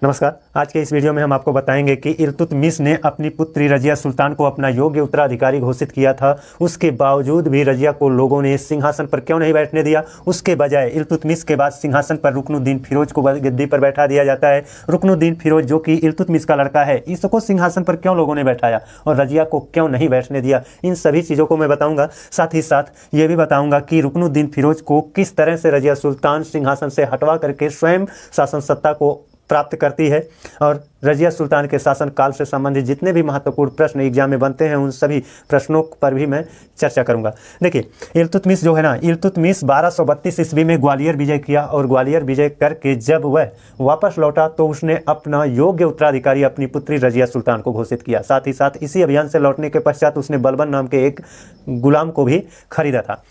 नमस्कार। आज के इस वीडियो में हम आपको बताएंगे कि इल्तुतमिश ने अपनी पुत्री रजिया सुल्तान को अपना योग्य उत्तराधिकारी घोषित किया था। उसके बावजूद भी रजिया को लोगों ने सिंहासन पर क्यों नहीं बैठने दिया। उसके बजाय इल्तुतमिश के बाद सिंहासन पर रुकनुद्दीन फिरोज को गद्दी पर बैठा दिया जाता है। रुकनुद्दीन फिरोज जो कि इल्तुतमिश का लड़का है, इसको सिंहासन पर क्यों लोगों ने बैठाया और रजिया को क्यों नहीं बैठने दिया, इन सभी चीज़ों को मैं बताऊँगा। साथ ही साथ ये भी बताऊँगा कि रुकनुद्दीन फिरोज को किस तरह से रजिया सुल्तान सिंहासन से हटवा करके स्वयं शासन सत्ता को प्राप्त करती है और रजिया सुल्तान के शासन काल से संबंधित जितने भी महत्वपूर्ण प्रश्न एग्जाम में बनते हैं उन सभी प्रश्नों पर भी मैं चर्चा करूंगा। देखिए, इल्तुतमिश जो है ना, इल्तुतमिश 1232 ईस्वी में ग्वालियर विजय किया और ग्वालियर विजय करके जब वह वापस लौटा तो उसने अपना योग्य उत्तराधिकारी अपनी पुत्री रजिया सुल्तान को घोषित किया। साथ ही साथ इसी अभियान से लौटने के पश्चात उसने बलबन नाम के एक गुलाम को भी खरीदा था।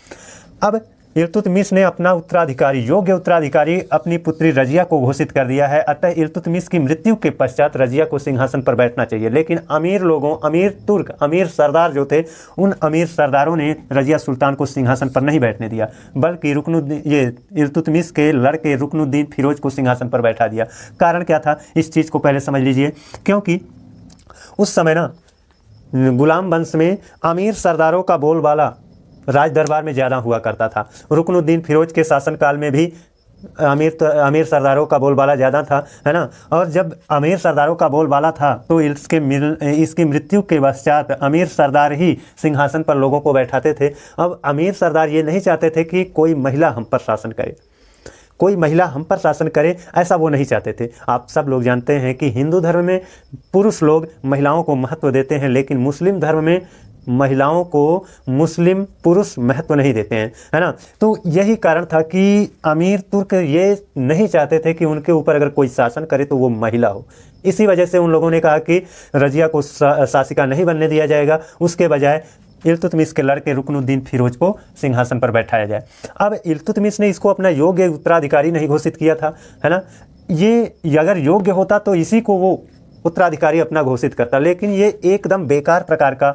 अब इल्तुतमिश ने अपना उत्तराधिकारी, योग्य उत्तराधिकारी अपनी पुत्री रजिया को घोषित कर दिया है। अतः इल्तुतमिश की मृत्यु के पश्चात रजिया को सिंहासन पर बैठना चाहिए। लेकिन अमीर लोगों, अमीर तुर्क, अमीर सरदार जो थे, उन अमीर सरदारों ने रजिया सुल्तान को सिंहासन पर नहीं बैठने दिया, बल्कि इल्तुतमिश के लड़के रुकनुद्दीन फिरोज को सिंहासन पर बैठा दिया। कारण क्या था, इस चीज़ को पहले समझ लीजिए। क्योंकि उस समय ना गुलाम वंश में अमीर सरदारों का बोलबाला राज दरबार में ज़्यादा हुआ करता था। रुकनुद्दीन फिरोज के शासनकाल में भी अमीर सरदारों का बोलबाला ज़्यादा था, है ना। और जब अमीर सरदारों का बोलबाला था तो इसकी मृत्यु के पश्चात अमीर सरदार ही सिंहासन पर लोगों को बैठाते थे। अब अमीर सरदार ये नहीं चाहते थे कि कोई महिला हम पर शासन करे, कोई महिला हम पर शासन करे, ऐसा वो नहीं चाहते थे। आप सब लोग जानते हैं कि हिंदू धर्म में पुरुष लोग महिलाओं को महत्व देते हैं, लेकिन मुस्लिम धर्म में महिलाओं को मुस्लिम पुरुष महत्व नहीं देते हैं, है ना। तो यही कारण था कि अमीर तुर्क ये नहीं चाहते थे कि उनके ऊपर अगर कोई शासन करे तो वो महिला हो। इसी वजह से उन लोगों ने कहा कि रजिया को शासिका नहीं बनने दिया जाएगा, उसके बजाय इल्तुतमिश के लड़के रुकनुद्दीन फिरोज को सिंहासन पर बैठाया जाए। अब इल्तुतमिश ने इसको अपना योग्य उत्तराधिकारी नहीं घोषित किया था, है ना। ये अगर योग्य होता तो इसी को वो उत्तराधिकारी अपना घोषित करता, लेकिन ये एकदम बेकार प्रकार का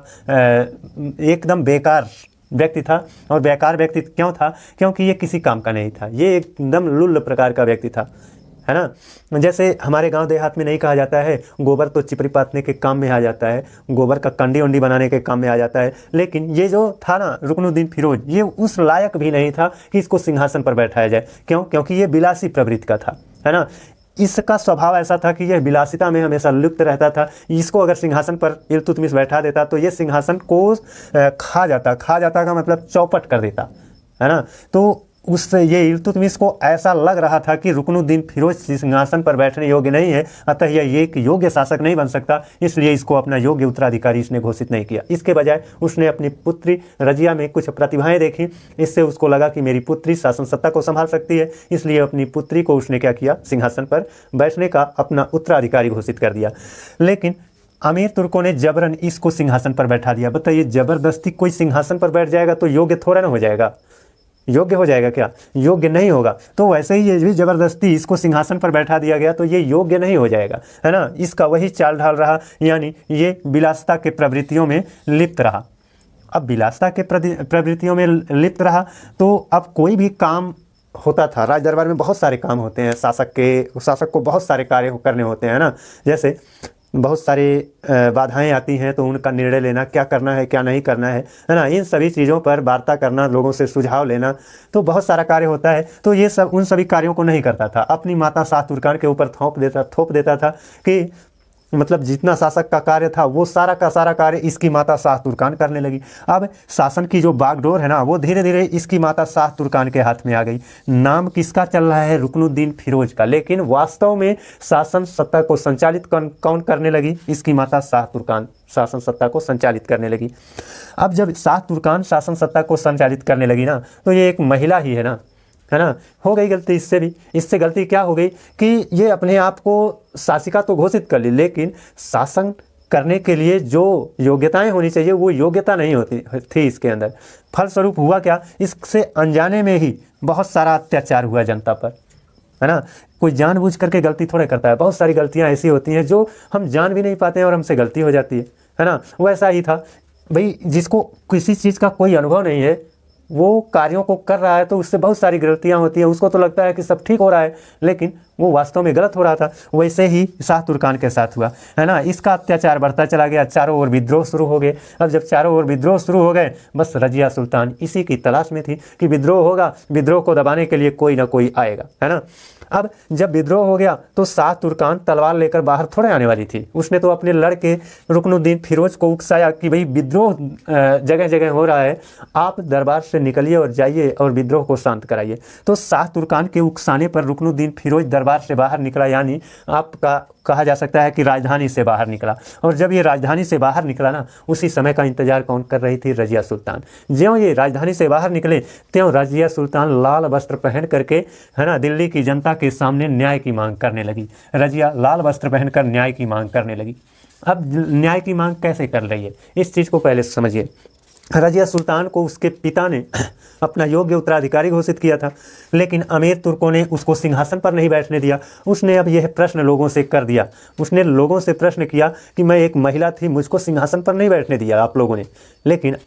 एकदम बेकार व्यक्ति था। और बेकार व्यक्ति क्यों था? क्योंकि ये किसी काम का नहीं था, ये एकदम लुल्ल प्रकार का व्यक्ति था, है ना। जैसे हमारे गांव देहात में नहीं कहा जाता है गोबर तो चिपरी पाथने के काम में आ जाता है, गोबर का कंडी उंडी बनाने के काम में आ जाता है। लेकिन ये जो था ना रुकनुद्दीन फिरोज, ये उस लायक भी नहीं था कि इसको सिंहासन पर बैठाया जाए। क्यों? क्योंकि ये बिलासी प्रवृत्ति का था, है ना। इसका स्वभाव ऐसा था कि यह विलासिता में हमेशा लिप्त रहता था। इसको अगर सिंहासन पर इल्तुतमिश बैठा देता तो ये सिंहासन को खा जाता का मतलब चौपट कर देता, है ना। तो उससे ये इल्तुतमिश को ऐसा लग रहा था कि रुकनुद्दीन फिरोज सिंहासन पर बैठने योग्य नहीं है, अतः यह एक योग्य शासक नहीं बन सकता, इसलिए इसको अपना योग्य उत्तराधिकारी इसने घोषित नहीं किया। इसके बजाय उसने अपनी पुत्री रजिया में कुछ प्रतिभाएं देखी, इससे उसको लगा कि मेरी पुत्री शासन सत्ता को संभाल सकती है, इसलिए अपनी पुत्री को उसने क्या किया, सिंहासन पर बैठने का अपना उत्तराधिकारी घोषित कर दिया। लेकिन अमीर तुर्कों ने जबरन इसको सिंहासन पर बैठा दिया। बताइए, जबरदस्ती कोई सिंहासन पर बैठ जाएगा तो योग्य थोड़ा ना हो जाएगा, योग्य हो जाएगा क्या? योग्य नहीं होगा। तो वैसे ही ये भी जबरदस्ती इसको सिंहासन पर बैठा दिया गया तो ये योग्य नहीं हो जाएगा, है ना। इसका वही चाल ढाल रहा, यानी ये विलासिता के प्रवृत्तियों में लिप्त रहा। अब विलासिता के प्रवृत्तियों में लिप्त रहा तो अब कोई भी काम होता था, राज दरबार में बहुत सारे काम होते हैं, शासक को बहुत सारे कार्य करने होते हैं, ना। जैसे बहुत सारी बाधाएं आती हैं तो उनका निर्णय लेना, क्या करना है क्या नहीं करना है ना। इन सभी चीज़ों पर वार्ता करना, लोगों से सुझाव लेना, तो बहुत सारा कार्य होता है। तो ये सब उन सभी कार्यों को नहीं करता था, अपनी माता शाह तुर्कान के ऊपर थोप देता था कि मतलब जितना शासक का कार्य था वो सारा का सारा कार्य इसकी माता शाह तुर्कान करने लगी। अब शासन की जो बागडोर है ना, वो धीरे धीरे इसकी माता शाह तुर्कान के हाथ में आ गई। नाम किसका चल रहा है? रुकनुद्दीन फिरोज का, लेकिन वास्तव में शासन सत्ता को संचालित कौन करने लगी? इसकी माता शाह तुर्कान शासन सत्ता को संचालित करने लगी। अब जब शाह तुर्कान शासन सत्ता को संचालित करने लगी ना, तो ये एक महिला ही है ना, है ना। हो गई गलती इससे गलती क्या हो गई कि ये अपने आप को शासिका तो घोषित कर ली, लेकिन शासन करने के लिए जो योग्यताएं होनी चाहिए वो योग्यता नहीं होती थी इसके अंदर। फलस्वरूप हुआ क्या, इससे अनजाने में ही बहुत सारा अत्याचार हुआ जनता पर, है ना। कोई जानबूझ करके गलती थोड़े करता है, बहुत सारी गलतियां ऐसी होती हैं जो हम जान भी नहीं पाते हैं और हमसे गलती हो जाती है ना। वैसा ही था भाई, जिसको किसी चीज़ का कोई अनुभव नहीं है वो कार्यों को कर रहा है तो उससे बहुत सारी गलतियां होती हैं। उसको तो लगता है कि सब ठीक हो रहा है, लेकिन वो वास्तव में गलत हो रहा था। वैसे ही शाह तुर्कान के साथ हुआ, है ना। इसका अत्याचार बढ़ता चला गया, चारों ओर विद्रोह शुरू हो गए। अब जब चारों ओर विद्रोह शुरू हो गए, बस रजिया सुल्तान इसी की तलाश में थी कि विद्रोह होगा, विद्रोह को दबाने के लिए कोई ना कोई आएगा, है ना। अब जब विद्रोह हो गया तो शाह तुर्कान तलवार लेकर बाहर थोड़े आने वाली थी। उसने तो अपने लड़के रुकनुद्दीन फिरोज को उकसाया कि भाई विद्रोह जगह जगह हो रहा है, आप दरबार से निकलिए और जाइए और विद्रोह को शांत कराइए। तो शाह तुर्कान के उकसाने पर रुकनुद्दीन फिरोज दरबार से बाहर निकला, यानी आपका कहा जा सकता है कि राजधानी से बाहर निकला। और जब ये राजधानी से बाहर निकला ना, उसी समय का इंतजार कौन कर रही थी? रजिया सुल्तान। ज्यों ये राजधानी से बाहर निकले त्यों रजिया सुल्तान लाल वस्त्र पहन करके, है ना, दिल्ली की जनता के सामने न्याय की मांग करने लगी। रजिया लाल वस्त्र पहनकर न्याय की मांग करने लगी। अब न्याय की मांग कैसे कर रही है, इस चीज़ को पहले समझिए। रजिया सुल्तान को उसके पिता ने अपना योग्य उत्तराधिकारी घोषित किया था, लेकिन अमीर तुर्कों ने उसको सिंहासन पर नहीं बैठने दिया। उसने अब यह प्रश्न लोगों से कर दिया, उसने लोगों से प्रश्न किया कि मैं एक महिला थी, मुझको सिंहासन पर नहीं बैठने दिया आप लोगों ने, लेकिन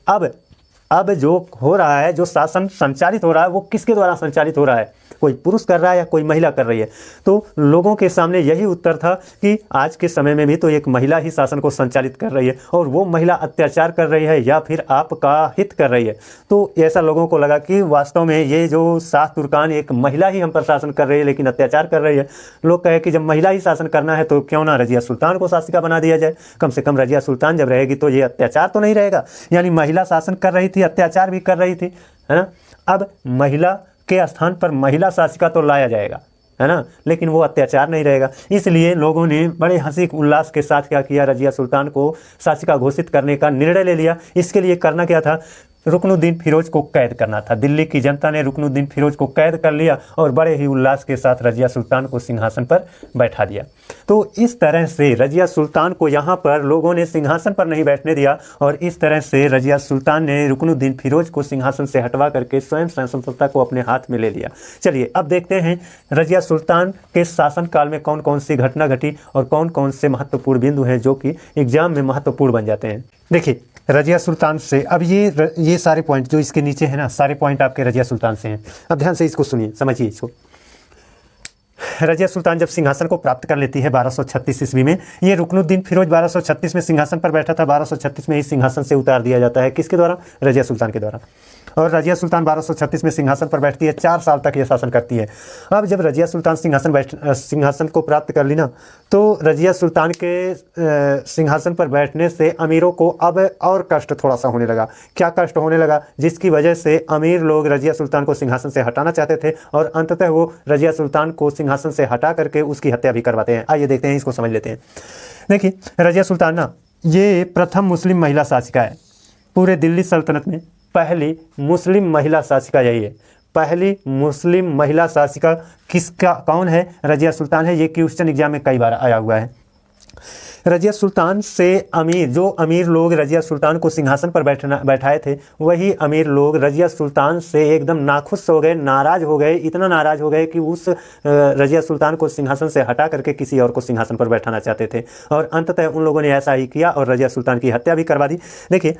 अब जो हो रहा है, जो शासन संचालित हो रहा है, वो किसके द्वारा संचालित हो रहा है? कोई पुरुष कर रहा है या कोई महिला कर रही है? तो लोगों के सामने यही उत्तर था कि आज के समय में भी तो एक महिला ही शासन को संचालित कर रही है, और वो महिला अत्याचार कर रही है या फिर आपका हित कर रही है। तो ऐसा लोगों को लगा कि वास्तव में ये जो शाह तुर्कान, एक महिला ही हम पर शासन कर रही है लेकिन अत्याचार कर रही है। लोग कहे कि जब महिला ही शासन करना है तो क्यों ना रजिया सुल्तान को शासिका बना दिया जाए। कम से कम रजिया सुल्तान जब रहेगी तो ये अत्याचार तो नहीं रहेगा। यानी महिला शासन कर रही थी, अत्याचार भी कर रही थी, है ना। अब महिला के स्थान पर महिला शासिका तो लाया जाएगा, है ना, लेकिन वो अत्याचार नहीं रहेगा। इसलिए लोगों ने बड़े हंसी उल्लास के साथ क्या किया, रजिया सुल्तान को शासिका घोषित करने का निर्णय ले लिया। इसके लिए करना क्या था? रुकनुद्दीन फिरोज को कैद करना था। दिल्ली की जनता ने रुकनुद्दीन फिरोज को कैद कर लिया और बड़े ही उल्लास के साथ रजिया सुल्तान को सिंहासन पर बैठा दिया। तो इस तरह से रजिया सुल्तान को यहाँ पर लोगों ने सिंहासन पर नहीं बैठने दिया, और इस तरह से रजिया सुल्तान ने रुकनुद्दीन फिरोज को सिंहासन से हटवा करके स्वयं शासनसत्ता को अपने हाथ में ले लिया। चलिए अब देखते हैं रजिया सुल्तान के शासनकाल में कौन कौन सी घटना घटी और कौन कौन से महत्वपूर्ण बिंदु हैं जो कि एग्जाम में महत्वपूर्ण बन जाते हैं। देखिए रजिया सुल्तान से अब ये सारे पॉइंट जो इसके नीचे है ना, सारे पॉइंट आपके रजिया सुल्तान से हैं। अब ध्यान से इसको सुनिए, समझिए इसको। रजिया सुल्तान जब सिंहासन को प्राप्त कर लेती है 1236 ईस्वी में, ये रुकनुद्दीन फिरोज 1236 में सिंहासन पर बैठा था, 1236 में ही सिंहासन से उतार दिया जाता है। किसके द्वारा? रजिया सुल्तान के द्वारा। और रजिया सुल्तान 1236 में सिंहासन पर बैठती है, 4 साल तक ये शासन करती है। अब जब रजिया सुल्तान सिंहासन को प्राप्त कर ली ना, तो रजिया सुल्तान के सिंहासन पर बैठने से अमीरों को अब और कष्ट थोड़ा सा होने लगा। क्या कष्ट होने लगा? जिसकी वजह से अमीर लोग रजिया सुल्तान को सिंहासन से हटाना चाहते थे, और अंततः वो रजिया सुल्तान को सिंहासन से हटा करके उसकी हत्या भी करवाते हैं। आइए देखते हैं, इसको समझ लेते हैं। देखिए रजिया सुल्तान ना, ये प्रथम मुस्लिम महिला शासिका है पूरे दिल्ली सल्तनत में। पहली मुस्लिम महिला शासिका यही है। पहली मुस्लिम महिला शासिका किसका कौन है? रजिया सुल्तान है। ये क्वेश्चन एग्जाम में कई बार आया हुआ है। रजिया सुल्तान से जो अमीर लोग रजिया सुल्तान को सिंहासन पर बैठाए थे, वही अमीर लोग रजिया सुल्तान से एकदम नाखुश हो गए, नाराज़ हो गए। इतना नाराज़ हो गए कि उस रजिया सुल्तान को सिंहासन से हटा करके किसी और को सिंहासन पर बैठाना चाहते थे, और अंततः उन लोगों ने ऐसा ही किया और रजिया सुल्तान की हत्या भी करवा दी। देखिए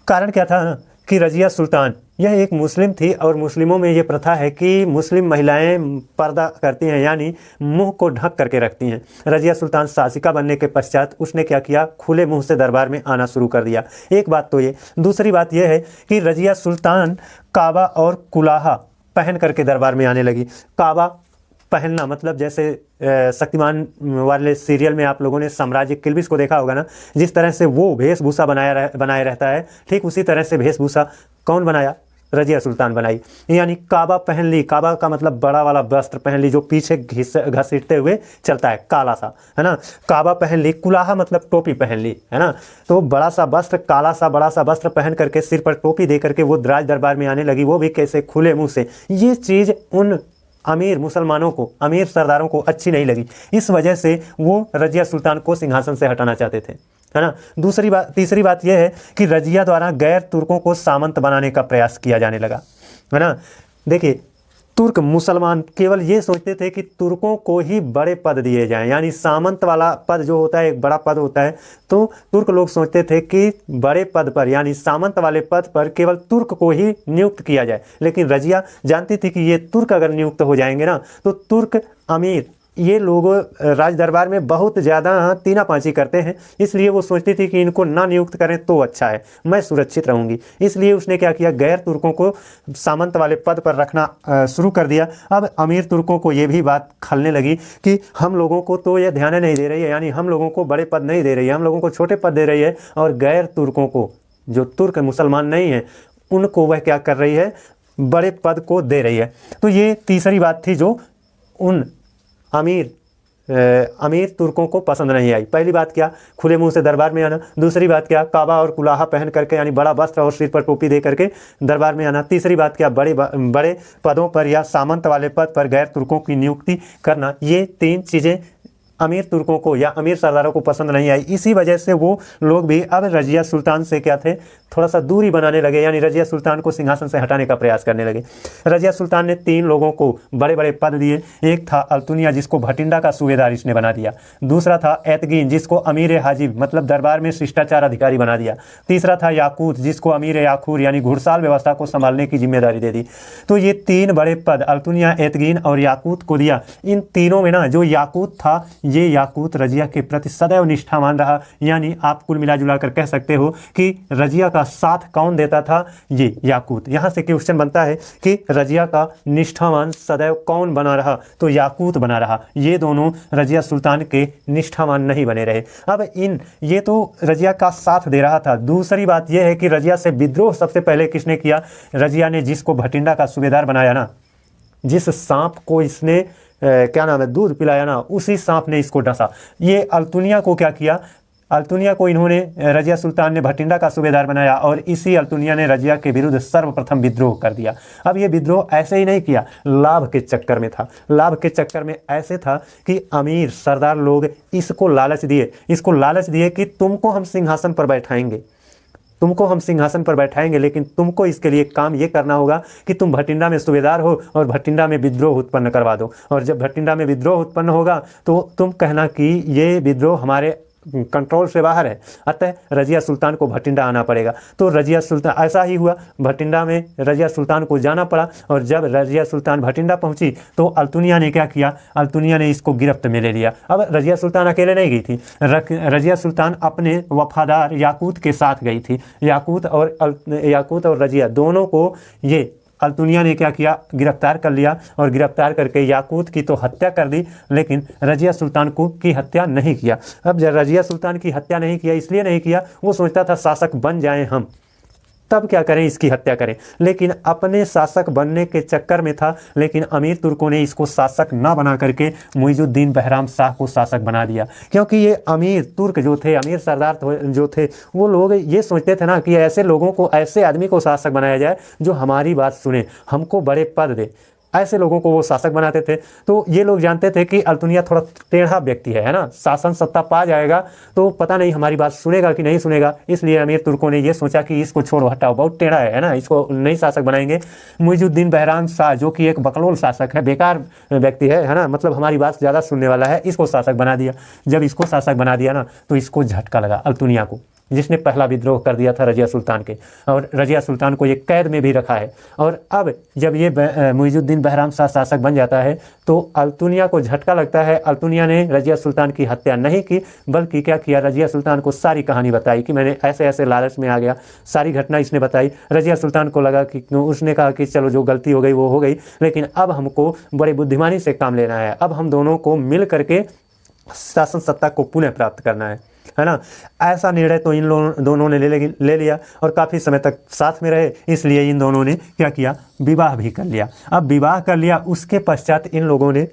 कारण क्या था ना, कि रजिया सुल्तान यह एक मुस्लिम थी, और मुस्लिमों में ये प्रथा है कि मुस्लिम महिलाएं पर्दा करती हैं, यानी मुंह को ढक करके रखती हैं। रजिया सुल्तान शासिका बनने के पश्चात उसने क्या किया? खुले मुंह से दरबार में आना शुरू कर दिया। एक बात तो ये। दूसरी बात यह है कि रजिया सुल्तान काबा और कुलाहा पहन करके दरबार में आने लगी। काबा पहनना मतलब जैसे शक्तिमान वाले सीरियल में आप लोगों ने साम्राज्य किल्बिश को देखा होगा ना, जिस तरह से वो वेशभूषा बनाए रहता है, ठीक उसी तरह से वेशभूषा कौन बनाया? रजिया सुल्तान बनाई। यानी काबा पहन ली। काबा का मतलब बड़ा वाला वस्त्र पहन ली जो पीछे घसीटते हुए चलता है, काला सा, है ना। काबा पहन ली। कुलाहा मतलब टोपी पहन ली, है ना। तो बड़ा सा वस्त्र, काला सा बड़ा सा वस्त्र पहन करके सिर पर टोपी दे करके वो राज दरबार में आने लगी, वो भी कैसे? खुले मुँह से। ये चीज़ उन अमीर मुसलमानों को, अमीर सरदारों को अच्छी नहीं लगी। इस वजह से वो रजिया सुल्तान को सिंहासन से हटाना चाहते थे, है ना। तीसरी बात यह है कि रजिया द्वारा गैर तुर्कों को सामंत बनाने का प्रयास किया जाने लगा, है ना। देखिए तुर्क मुसलमान केवल ये सोचते थे कि तुर्कों को ही बड़े पद दिए जाएं, यानी सामंत वाला पद जो होता है एक बड़ा पद होता है, तो तुर्क लोग सोचते थे कि बड़े पद पर यानी सामंत वाले पद पर केवल तुर्क को ही नियुक्त किया जाए। लेकिन रजिया जानती थी कि ये तुर्क अगर नियुक्त हो जाएंगे ना, तो तुर्क अमीर ये लोग राज दरबार में बहुत ज़्यादा तीनापाची करते हैं, इसलिए वो सोचती थी कि इनको ना नियुक्त करें तो अच्छा है, मैं सुरक्षित रहूँगी। इसलिए उसने क्या किया, गैर तुर्कों को सामंत वाले पद पर रखना शुरू कर दिया। अब अमीर तुर्कों को ये भी बात खलने लगी कि हम लोगों को तो ये ध्यान नहीं दे रही है, यानी हम लोगों को बड़े पद नहीं दे रही है, हम लोगों को छोटे पद दे रही है, और गैर तुर्कों को, जो तुर्क मुसलमान नहीं हैं, उनको वह क्या कर रही है, बड़े पद को दे रही है। तो ये तीसरी बात थी जो उन अमीर तुर्कों को पसंद नहीं आई। पहली बात क्या, खुले मुंह से दरबार में आना। दूसरी बात क्या, काबा और कुलाहा पहन करके, यानी बड़ा वस्त्र और सिर पर टोपी दे करके दरबार में आना। तीसरी बात क्या, बड़े पदों पर या सामंत वाले पद पर गैर तुर्कों की नियुक्ति करना। ये तीन चीज़ें अमीर तुर्कों को या अमीर सरदारों को पसंद नहीं आई। इसी वजह से वो लोग भी अब रजिया सुल्तान से क्या थे, थोड़ा सा दूरी बनाने लगे, यानी रजिया सुल्तान को सिंहासन से हटाने का प्रयास करने लगे। रजिया सुल्तान ने 3 लोगों को बड़े बड़े पद दिए। एक था अल्तुनिया, जिसको भटिंडा का सूबेदार इसने बना दिया। दूसरा था एतगीन, जिसको अमीर हाजिब मतलब दरबार में शिष्टाचार अधिकारी बना दिया। तीसरा था याकूत, जिसको अमीर याखूर यानी घुड़साल व्यवस्था को संभालने की जिम्मेदारी दे दी। तो ये 3 बड़े पद अल्तुनिया, एतगीन और याकूत को दिया। इन तीनों में ना जो याकूत था, ये याकूत रजिया के प्रति सदैव निष्ठावान रहा। यानी आप कुल मिला जुला कर कह सकते हो कि रजिया का साथ कौन देता था, ये याकूत। यहाँ से क्वेश्चन बनता है कि रजिया का निष्ठावान सदैव कौन बना रहा, तो याकूत बना रहा। ये दोनों रजिया सुल्तान के निष्ठावान नहीं बने रहे। अब ये तो रजिया का साथ दे रहा था। दूसरी बात यह है कि रजिया से विद्रोह सबसे पहले किसने किया, रजिया ने, जिसको भटिंडा का सूबेदार बनाया ना, जिस सांप को इसने क्या नाम है, दूध पिलाया ना, उसी सांप ने इसको डसा। ये अल्तुनिया को क्या किया, अल्तुनिया को इन्होंने, रजिया सुल्तान ने भटिंडा का सूबेदार बनाया और इसी अल्तुनिया ने रजिया के विरुद्ध सर्वप्रथम विद्रोह कर दिया। अब ये विद्रोह ऐसे ही नहीं किया, लाभ के चक्कर में था। लाभ के चक्कर में ऐसे था कि अमीर सरदार लोग इसको लालच दिए कि तुमको हम सिंहासन पर बैठाएंगे, लेकिन तुमको इसके लिए काम ये करना होगा कि तुम भटिंडा में सूबेदार हो और भटिंडा में विद्रोह उत्पन्न करवा दो। और जब भटिंडा में विद्रोह उत्पन्न होगा तो तुम कहना कि ये विद्रोह हमारे कंट्रोल से बाहर है, अतः रजिया सुल्तान को भटिंडा आना पड़ेगा। तो रजिया सुल्तान, ऐसा ही हुआ, भटिंडा में रजिया सुल्तान को जाना पड़ा। और जब रजिया सुल्तान भटिंडा पहुंची तो अल्तुनिया ने क्या किया, अल्तुनिया ने इसको गिरफ्त में ले लिया। अब रजिया सुल्तान अकेले नहीं गई थी, रजिया सुल्तान अपने वफादार याकूत के साथ गई थी। याकूत और रजिया दोनों को ये अल्तुनिया ने क्या किया, गिरफ्तार कर लिया। और गिरफ्तार करके याकूत की तो हत्या कर दी, लेकिन रजिया सुल्तान की हत्या नहीं किया। अब जब रजिया सुल्तान की हत्या नहीं किया, इसलिए नहीं किया, वो सोचता था शासक बन जाएं हम, तब क्या करें, इसकी हत्या करें। लेकिन अपने शासक बनने के चक्कर में था, लेकिन अमीर तुर्कों ने इसको शासक ना बना करके मुइजुद्दीन बहराम शाह को शासक बना दिया। क्योंकि ये अमीर तुर्क जो थे, अमीर सरदार जो थे, वो लोग ये सोचते थे ना कि ऐसे लोगों को, ऐसे आदमी को शासक बनाया जाए जो हमारी बात सुने, हमको बड़े पद दे। ऐसे लोगों को वो शासक बनाते थे। तो ये लोग जानते थे कि अल्तुनिया थोड़ा टेढ़ा व्यक्ति है ना, शासन सत्ता पा जाएगा तो पता नहीं हमारी बात सुनेगा कि नहीं सुनेगा। इसलिए अमीर तुर्कों ने ये सोचा कि इसको छोड़ो, हटाओ, बहुत टेढ़ा है ना, इसको नहीं शासक बनाएंगे। मुइजुद्दीन बहराम शाह जो कि एक बकलोल शासक है, बेकार व्यक्ति है ना, मतलब हमारी बात ज़्यादा सुनने वाला है, इसको शासक बना दिया। जब इसको शासक बना दिया ना, तो इसको झटका लगा अल्तुनिया को, जिसने पहला विद्रोह कर दिया था रजिया सुल्तान के, और रजिया सुल्तान को ये कैद में भी रखा है। और अब जब ये मुइजुद्दीन बहराम शाह शासक बन जाता है तो अल्तुनिया को झटका लगता है। अल्तुनिया ने रजिया सुल्तान की हत्या नहीं की, बल्कि क्या किया, रजिया सुल्तान को सारी कहानी बताई कि मैंने ऐसे ऐसे लालच में आ गया, सारी घटना इसने बताई। रजिया सुल्तान को लगा कि, उसने कहा कि चलो जो गलती हो गई वो हो गई, लेकिन अब हमको बड़ी बुद्धिमानी से काम लेना है, अब हम दोनों को मिल करके शासन सत्ता को पुनः प्राप्त करना है ना। ऐसा निर्णय तो इन दोनों ने ले लिया और काफ़ी समय तक साथ में रहे। इसलिए इन दोनों ने क्या किया, विवाह भी कर लिया। अब विवाह कर लिया, उसके पश्चात इन लोगों ने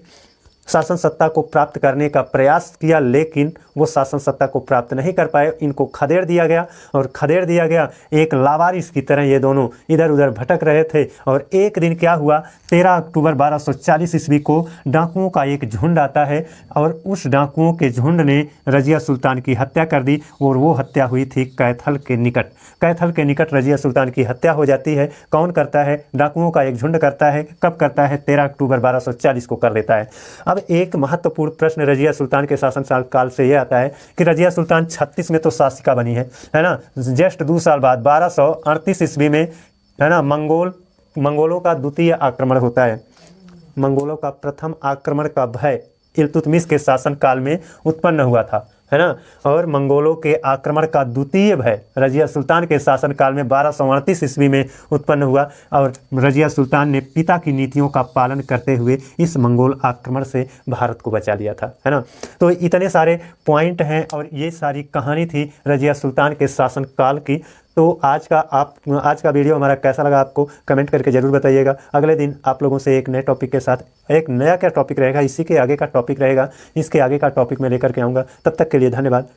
शासन सत्ता को प्राप्त करने का प्रयास किया, लेकिन वो शासन सत्ता को प्राप्त नहीं कर पाए। इनको खदेड़ दिया गया, और खदेड़ दिया गया, एक लावारिस की तरह ये दोनों इधर उधर भटक रहे थे। और एक दिन क्या हुआ, 13 अक्टूबर 1240 ईस्वी को डाकुओं का एक झुंड आता है, और उस डाकुओं के झुंड ने रजिया सुल्तान की हत्या कर दी। और वो हत्या हुई थी कैथल के निकट। कैथल के निकट रजिया सुल्तान की हत्या हो जाती है। कौन करता है, डाकुओं का एक झुंड करता है। कब करता है, 13 अक्टूबर 1240 को कर देता है। अब एक महत्वपूर्ण प्रश्न रजिया सुल्तान के शासन काल से यह आता है कि रजिया सुल्तान 36 में तो शासिका बनी है ना, जस्ट 2 साल बाद 1238 ईस्वी में, है ना, मंगोलों का द्वितीय आक्रमण होता है। मंगोलों का प्रथम आक्रमण का भय इल्तुतमिश के शासनकाल में उत्पन्न हुआ था, है ना। और मंगोलों के आक्रमण का द्वितीय भय रजिया सुल्तान के शासनकाल में 1238 ईस्वी में उत्पन्न हुआ और रजिया सुल्तान ने पिता की नीतियों का पालन करते हुए इस मंगोल आक्रमण से भारत को बचा लिया था, है ना। तो इतने सारे पॉइंट हैं और ये सारी कहानी थी रजिया सुल्तान के शासनकाल की। तो आज का वीडियो हमारा कैसा लगा आपको कमेंट करके ज़रूर बताइएगा। अगले दिन आप लोगों से एक नए टॉपिक के साथ, एक नया क्या टॉपिक रहेगा, इसी के आगे का टॉपिक रहेगा, इसके आगे का टॉपिक मैं लेकर के आऊँगा। तब तक के लिए धन्यवाद।